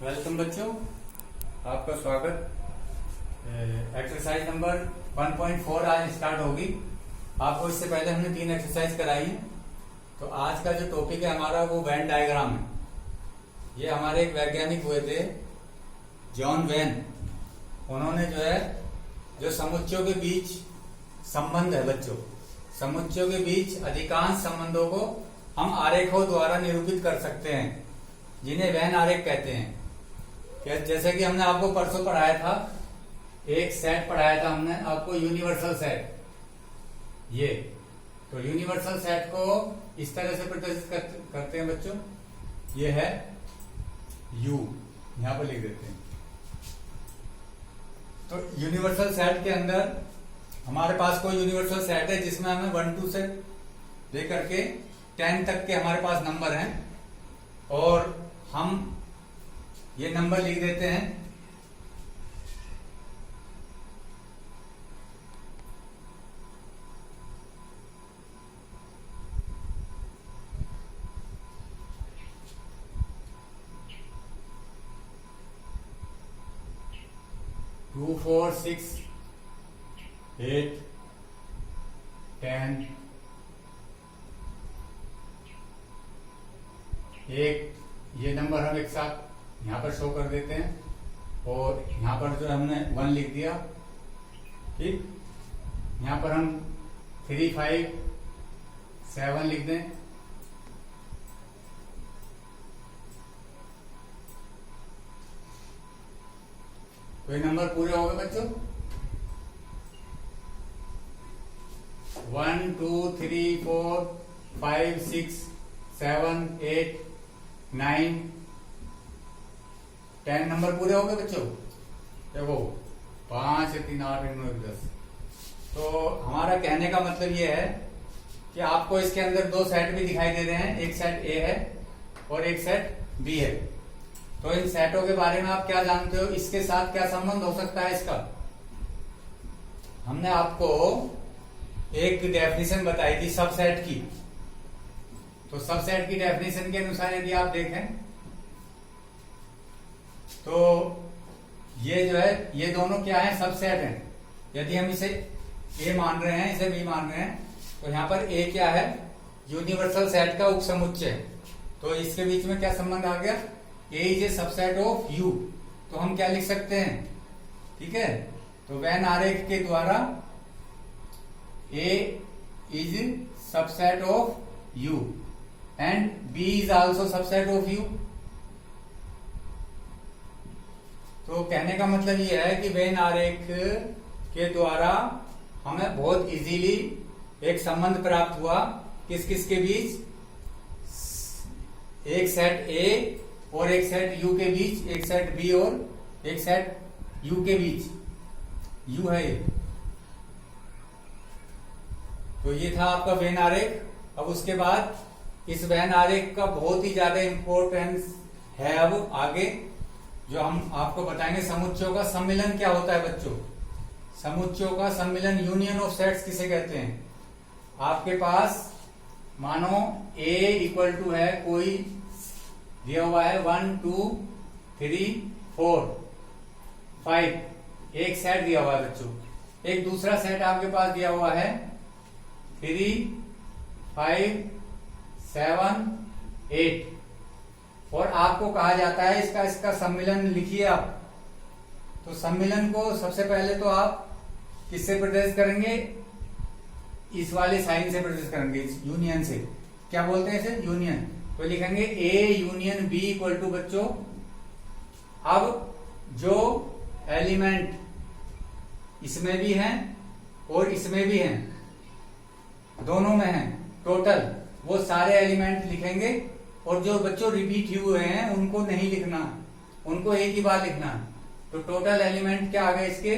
Welcome बच्चों, आपका स्वागत। एक्सरसाइज नंबर 1.4 आज स्टार्ट होगी। आपको इससे पहले हमने 3 एक्सरसाइज कराई है। तो आज का जो टॉपिक है हमारा वो वेन डायग्राम है। ये हमारे एक वैज्ञानिक हुए थे जॉन वेन। उन्होंने जो समुच्चयों के बीच संबंध है बच्चों, समुच्चयों के बीच अधिकांश संबंधों को हम आरेखों द्वारा निरूपित कर सकते हैं, जिन्हें वेन आरेख कहते हैं। जैसे कि हमने आपको परसों पढ़ाया था, एक सेट पढ़ाया था हमने आपको, यूनिवर्सल सेट। ये तो यूनिवर्सल सेट को इस तरह से प्रदर्शित करते हैं बच्चों। ये है U, यहां पर लिख देते हैं। तो यूनिवर्सल सेट के अंदर हमारे पास कोई यूनिवर्सल सेट है जिसमें हमें 1 2 से लेकर के 10 तक के हमारे पास नंबर हैं, और हम ये नंबर लिख देते हैं टू 4 6 8 10। ये नंबर हम एक साथ यहां पर शो कर देते हैं, और यहां पर जो हमने 1 लिख दिया, ठीक। यहां पर हम 3 5 7 लिख दें। तो ये नंबर पूरे हो गए बच्चों। 1 2 3 4 5 6 7 8 9 10 नंबर पूरे हो गए बच्चों। देखो 5 3 8 9 10। तो हमारा कहने का मतलब ये है कि आपको इसके अंदर 2 सेट भी दिखाई दे रहे हैं, एक सेट ए है और एक सेट बी है। तो इन सेटों के बारे में आप क्या जानते हो, इसके साथ क्या संबंध हो सकता है इसका? हमने आपको एक डेफिनेशन बताई थी सबसेट की। तो सबसेट की डेफिनेशन के अनुसार यदि आप देखें तो ये दोनों क्या है, सबसेट हैं। यदि हम इसे ए मान रहे हैं, इसे बी मान रहे हैं, तो यहां पर ए क्या है, यूनिवर्सल सेट का उपसमुच्चय। तो इसके बीच में क्या संबंध आ गया, A is A subset of U. तो हम क्या लिख सकते हैं, ठीक है। तो वेन आरेख के द्वारा A is subset of U and B is also subset of U. तो कहने का मतलब यह है कि वेन आरेख के द्वारा हमें बहुत इजीली एक संबंध प्राप्त हुआ, किस किस के बीच, एक सेट ए और एक सेट यू के बीच, एक सेट बी और एक सेट यू के बीच। यू है ये। तो ये था आपका वेन आरेख। अब उसके बाद इस वेन आरेख का बहुत ही ज्यादा इंपॉर्टेंस है अब आगे, जो हम आपको बताएंगे। समुच्चयों का सम्मिलन क्या होता है बच्चों? समुच्चयों का सम्मिलन, यूनियन ऑफ सेट्स किसे कहते हैं? आपके पास मानो ए इक्वल टू है, कोई दिया हुआ है 1 2 3 4 5, एक सेट दिया हुआ है बच्चों। एक दूसरा सेट आपके पास दिया हुआ है 3 5 7 8, और आपको कहा जाता है इसका सम्मिलन लिखिए आप। तो सम्मिलन को सबसे पहले तो आप किससे प्रदर्शित करेंगे, इस वाले साइन से प्रदर्शित करेंगे, इस यूनियन से। क्या बोलते हैं इसे, यूनियन। तो लिखेंगे A union B equal to बच्चों, अब जो एलिमेंट इसमें भी हैं और इसमें भी हैं, दोनों में हैं, टोटल वो सारे एलिमेंट लिखेंगे। और जो बच्चों रिपीट हुए हैं उनको नहीं लिखना, उनको एक ही बार लिखना। तो टोटल एलिमेंट क्या आ गए इसके,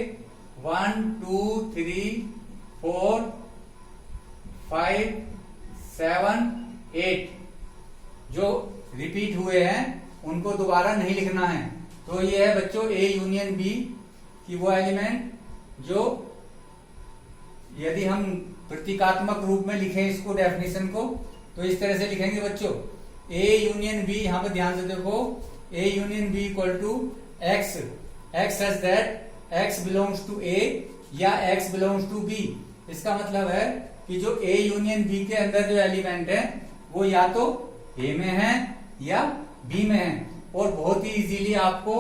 1 2 3 4 5 7 8। जो रिपीट हुए हैं उनको दोबारा नहीं लिखना है। तो ये है बच्चों ए यूनियन बी की वो एलिमेंट जो, यदि हम प्रतीकात्मक रूप में लिखें इसको, डेफिनेशन को, तो इस तरह से लिखेंगे बच्चों, ए यूनियन बी। यहां पर ध्यान से देखो, A union B equal to X, X such that X belongs to A या X बिलोंग्स टू B। इसका मतलब है कि जो A यूनियन B के अंदर जो एलिमेंट है वो या तो A में है या B में है। और बहुत ही इजीली आपको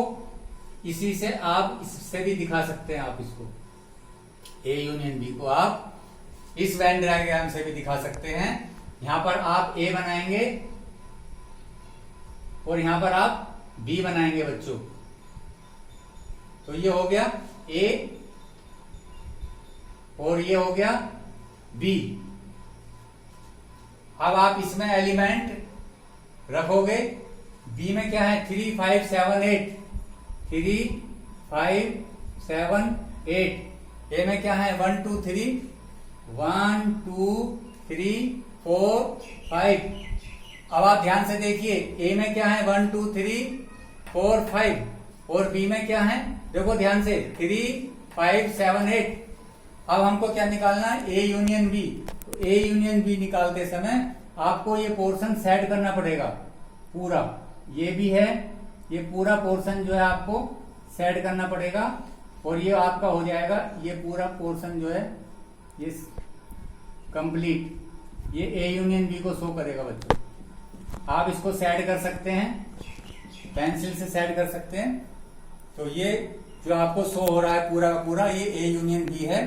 इसी से आप इससे भी दिखा सकते हैं। आप इसको A यूनियन B को आप इस वेन डायग्राम से भी दिखा सकते हैं। यहां पर आप A बनाएंगे और यहां पर आप B बनाएंगे बच्चों। तो ये हो गया A और ये हो गया B। अब आप इसमें एलिमेंट रखोगे। B में क्या है 3 5 7 8, 3 5 7 8। A में क्या है 1 2 3, 1 2 3 4 5। अब आप ध्यान से देखिए A में क्या है 1 2 3 4 5 और B में क्या है, देखो ध्यान से 3 5 7 8। अब हमको क्या निकालना है A यूनियन B। तो A यूनियन B निकालते समय आपको ये पोर्शन सेट करना पड़ेगा पूरा। ये भी है, ये पूरा पोर्शन जो है आपको सेट करना पड़ेगा और ये आपका हो जाएगा। ये पूरा पोर्शन जो है ये कंप्लीट ये A यूनियन B को शो करेगा बच्चों। आप इसको सेट कर सकते हैं, पेंसिल से सेट कर सकते हैं। तो ये जो आपको शो हो रहा है पूरा का पूरा ये A यूनियन B है।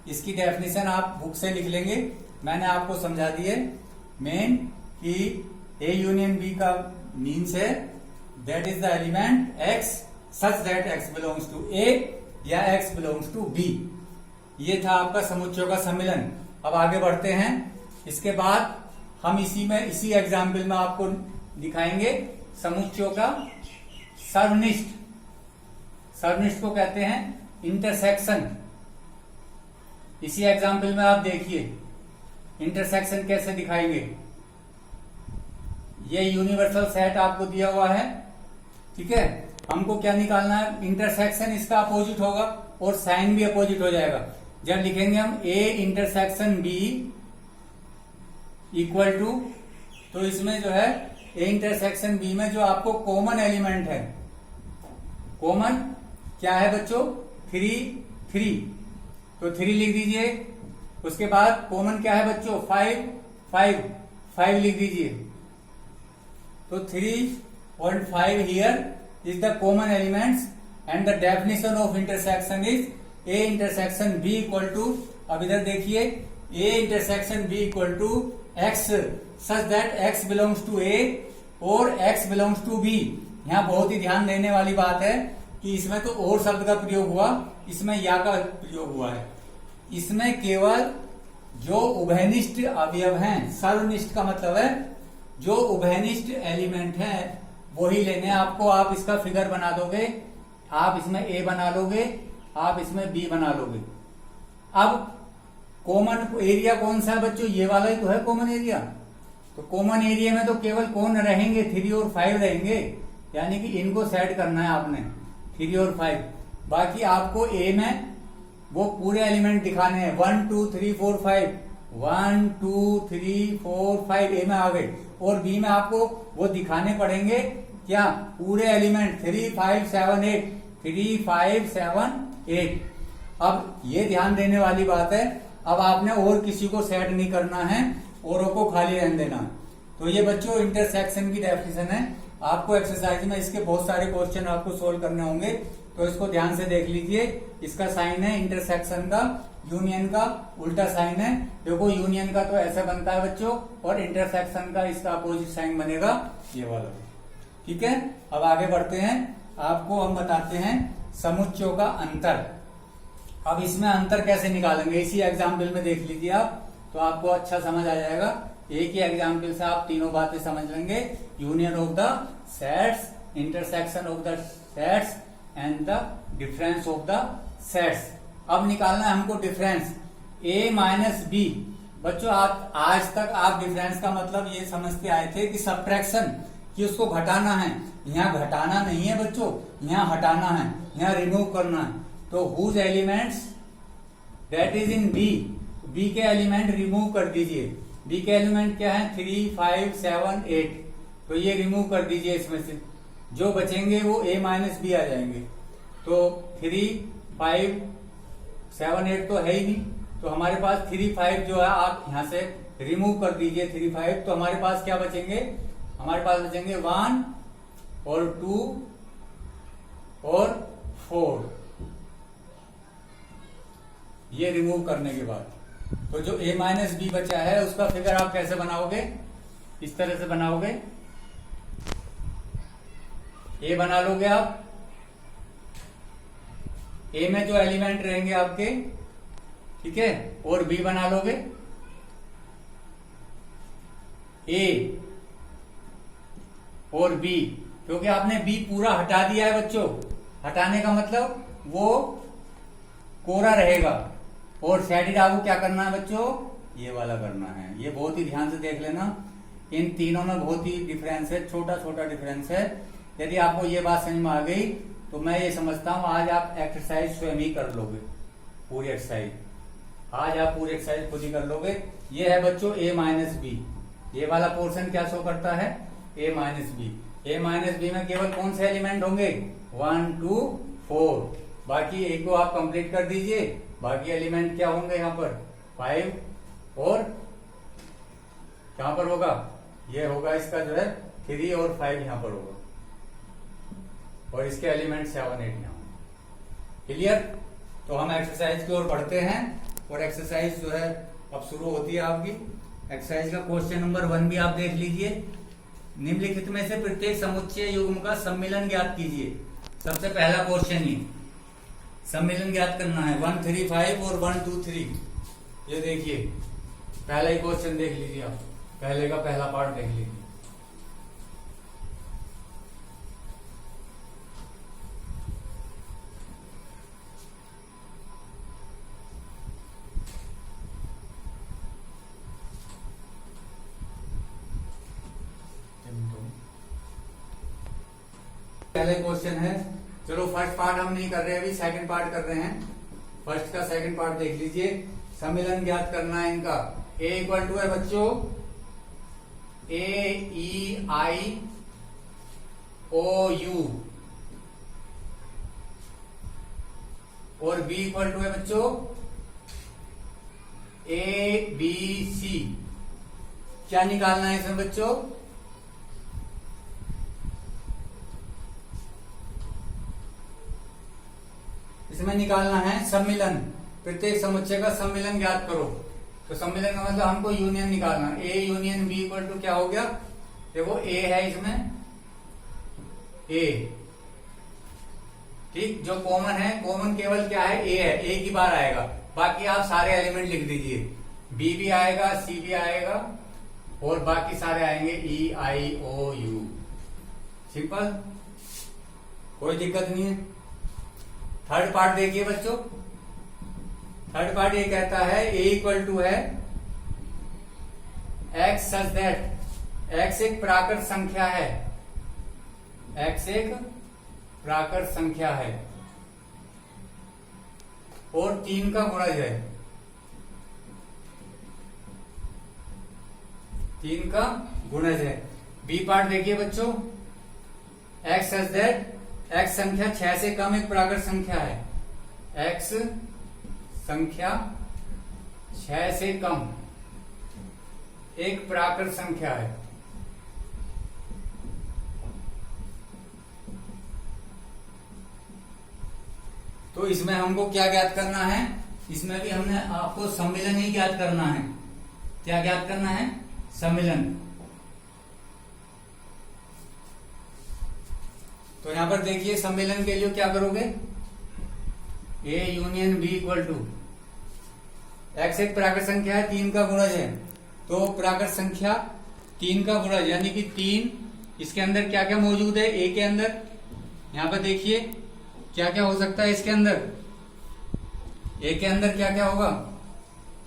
इसकी डेफिनेशन आप बुक से लिख लेंगे, मैंने आपको समझा दी है मेन कि A यूनियन B का मीन्स है that is the element X such that X belongs to A या X बिलोंग्स टू B। ये था आपका समुच्चयों का सम्मिलन। अब आगे बढ़ते हैं। इसके बाद हम इसी एग्जाम्पल में आपको दिखाएंगे समुच्चयों का सर्वनिष्ठ। सर्वनिष्ठ को कहते हैं इंटरसेक्शन। इसी एग्जाम्पल में आप देखिए इंटरसेक्शन कैसे दिखाएंगे। ये यूनिवर्सल सेट आपको दिया हुआ है, ठीक है। हमको क्या निकालना है, इंटरसेक्शन इसका अपोजिट होगा और साइन भी अपोजिट हो जाएगा। जब लिखेंगे हम A intersection B equal to, तो इसमें जो है A इंटरसेक्शन B में जो आपको कॉमन एलिमेंट है, कॉमन क्या है बच्चों 3 3, तो 3 लिख दीजिए। उसके बाद कॉमन क्या है बच्चों 5 5 5 लिख दीजिए। तो 3.5 here is the common elements and the definition of intersection is A intersection B equal to, अब इधर देखिए A intersection B equal to X such that X belongs to A और X बिलोंग्स टू B। यहाँ बहुत ही ध्यान देने वाली बात है कि इसमें तो और शब्द का प्रयोग हुआ, इसमें या का प्रयोग हुआ है। इसमें केवल जो उभयनिष्ठ अवयव हैं, सर्वनिष्ठ का मतलब है जो उभयनिष्ठ एलिमेंट हैं वही लेने आपको। आप इसका फिगर बना दोगे, आप इसमें A बना लोगे, आप इसमें B बना लोगे। अब कॉमन एरिया कौन सा है बच्चों, ये वाला ही तो है कॉमन एरिया। तो कॉमन एरिया में तो केवल कौन रहेंगे 3 और 5 रहेंगे, यानी कि इनको सेट करना है आपने 3 और 5। बाकी आपको A में वो पूरे एलिमेंट दिखाने हैं 1 2 3 4 5, 1 2 3 4 5 A में आ गए। और B में आपको वो दिखाने पड़ेंगे क्या, पूरे एलिमेंट 3 5 7 8, 3 5 7 8। अब ये ध्यान देने वाली बात है, अब आपने और किसी को सेट नहीं करना है, औरों को खाली रहने देना। तो ये बच्चों इंटरसेक्शन की डेफिनेशन है। आपको एक्सरसाइज में इसके बहुत सारे क्वेश्चन आपको सोल्व करने होंगे, तो इसको ध्यान से देख लीजिए। इसका साइन है इंटरसेक्शन का, यूनियन का उल्टा साइन है। देखो यूनियन का तो ऐसा बनता है बच्चों, और इंटरसेक्शन का इसका अपोजिट साइन बनेगा ये वाला, ठीक है। अब आगे बढ़ते हैं, आपको हम बताते हैं समुच्चयों का अंतर। अब इसमें अंतर कैसे निकालेंगे, इसी एग्जाम्पल में देख लीजिए आप, तो आपको अच्छा समझ आ जाएगा। एक ही एग्जाम्पल से आप तीनों बातें समझ लेंगे। Union of the sets, intersection of the sets and the difference of the sets. अब निकालना है हमको डिफरेंस A माइनस B। बच्चों आज तक आप डिफरेंस का मतलब ये समझते आए थे कि सब्ट्रैक्शन, कि उसको घटाना है। यहाँ घटाना नहीं है बच्चों, यहाँ हटाना है, यहाँ रिमूव करना है। तो whose elements that is in B के एलिमेंट रिमूव कर दीजिए। B के एलिमेंट क्या है 3 5 7 8, तो ये रिमूव कर दीजिए इसमें से। जो बचेंगे वो a माइनस बी आ जाएंगे। तो 3, 5, 7, 8 तो है ही नहीं, तो हमारे पास 3, 5 जो है आप यहां से रिमूव कर दीजिए 3, 5, तो हमारे पास क्या बचेंगे, हमारे पास बचेंगे 1 और 2 और 4, ये रिमूव करने के बाद। तो जो a माइनस बी बचा है उसका फिगर आप कैसे बनाओगे, इस तरह से बनाओगे, a बना लोगे आप, a में जो एलिमेंट रहेंगे आपके, ठीक है, और b बना लोगे, a और b, क्योंकि आपने b पूरा हटा दिया है बच्चों, हटाने का मतलब वो कोरा रहेगा, और शेडेड आपको क्या करना है बच्चों, ये वाला करना है। ये बहुत ही ध्यान से देख लेना, इन तीनों में बहुत ही डिफरेंस है, छोटा छोटा डिफरेंस है। यदि आपको ये बात समझ में आ गई तो मैं ये समझता हूं आज आप एक्सरसाइज स्वयं ही कर लोगे, पूरी एक्सरसाइज आज आप पूरी एक्सरसाइज खुद ही कर लोगे। ये है बच्चों a माइनस बी, ये वाला पोर्शन क्या शो करता है, a minus B. a minus B में केवल कौन से एलिमेंट होंगे, 1, 2, 4, बाकी एक को आप कंप्लीट कर दीजिए, बाकी एलिमेंट क्या होंगे यहाँ पर 5 और कहां पर होगा, ये होगा इसका जो है 3 और 5 यहाँ पर होगा, और इसके एलिमेंट 7, 8 यहाँ। क्लियर। तो हम एक्सरसाइज की ओर बढ़ते हैं, और एक्सरसाइज जो है अब शुरू होती है आपकी। एक्सरसाइज का क्वेश्चन नंबर 1 भी आप देख लीजिए। निम्नलिखित में से प्रत्येक समुच्चय युग्म का सम्मिलन ज्ञात कीजिए। सबसे पहला क्वेश्चन ही सम्मिलन ज्ञात करना है, 1, 3, 5 और 1, 2, 3। ये देखिए पहला ही क्वेश्चन देख लीजिए आप, पहले का पहला पार्ट देख लीजिए। पहले क्वेश्चन है, चलो फर्स्ट पार्ट हम नहीं कर रहे, अभी सेकंड पार्ट कर रहे हैं। फर्स्ट का सेकंड पार्ट देख लीजिए। सम्मिलन ज्ञात करना है इनका। a इक्वल टू है बच्चों AEIOU, और b इक्वल टू है बच्चों ABC। क्या निकालना है इसमें बच्चों, इसमें निकालना है सम्मिलन, प्रत्येक समुच्चय का सम्मिलन ज्ञात करो। तो सम्मिलन का मतलब हमको यूनियन निकालना, A union B equal to क्या हो गया, देखो A है इसमें A, ठीक, जो कॉमन है, कॉमन केवल क्या है A है, A की बार आएगा, बाकी आप सारे एलिमेंट लिख दीजिए, B भी आएगा, C भी आएगा, और बाकी सारे आएंगे EIOU। सिंपल, कोई दिक्कत नहीं है। थर्ड पार्ट देखिए बच्चों, थर्ड पार्ट ये कहता है A इक्वल टू है X सच दैट, X एक प्राकृत संख्या है, X एक प्राकृत संख्या है और 3 का गुणज है, 3 का गुणज है। B पार्ट देखिए बच्चों, X सच दैट x संख्या 6 से कम एक प्राकृत संख्या है, x संख्या 6 से कम एक प्राकृत संख्या है। तो इसमें हमको क्या ज्ञात करना है, इसमें भी हमने आपको सम्मिलन ही ज्ञात करना है। क्या ज्ञात करना है, सम्मिलन। तो यहां पर देखिए सम्मेलन के लिए क्या करोगे, A union B equal to x एक प्राकृत संख्या है, 3 का गुणज है, तो प्राकृत संख्या 3 का गुणज यानी कि 3, इसके अंदर क्या क्या मौजूद है A के अंदर, यहां पर देखिए क्या क्या हो सकता है इसके अंदर, A के अंदर क्या क्या होगा,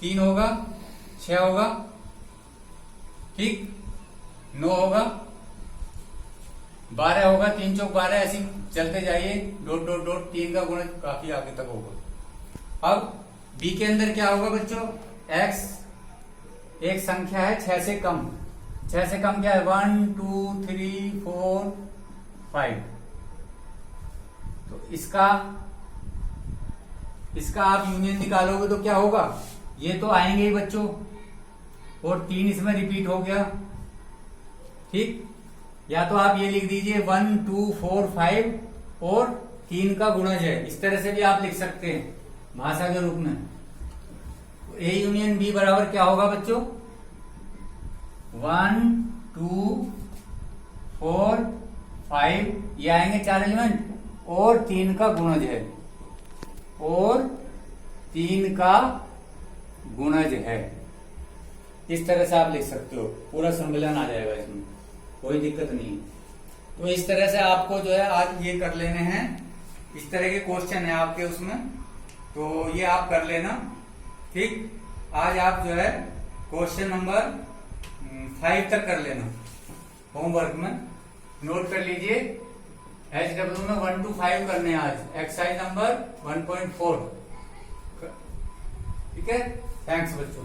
3 होगा, 6 होगा, ठीक, 9 होगा, 12 होगा, 3 चौक 12, ऐसे चलते जाइए, डॉट डॉट डॉट, 3 का गुणज काफी आगे तक होगा। अब B के अंदर क्या होगा बच्चों, x एक संख्या है 6 से कम, 6 से कम क्या है, 1, 2, 3, 4, 5। तो इसका आप यूनियन निकालोगे तो क्या होगा, ये तो आएंगे ही बच्चों, और 3 इसमें रिपीट हो गया, ठीक। या तो आप ये लिख दीजिए 1 2 4 5 और 3 का गुणज है, इस तरह से भी आप लिख सकते हैं भाषा के रूप में। ए यूनियन बी बराबर क्या होगा बच्चों, 1 2 4 5 ये आएंगे 4 एलिमेंट, और 3 का गुणज है, और 3 का गुणज है। इस तरह से आप लिख सकते हो, पूरा सम्मिलन आ जाएगा इसमें, कोई दिक्कत नहीं। तो इस तरह से आपको जो है आज ये कर लेने हैं, इस तरह के क्वेश्चन है आपके उसमें, तो ये आप कर लेना, ठीक। आज आप जो है क्वेश्चन नंबर 5 तक कर लेना होमवर्क में, नोट कर लीजिए। HW में 1 to 5 करने हैं आज, एक्सरसाइज नंबर 1.4, ठीक है। थैंक्स बच्चों।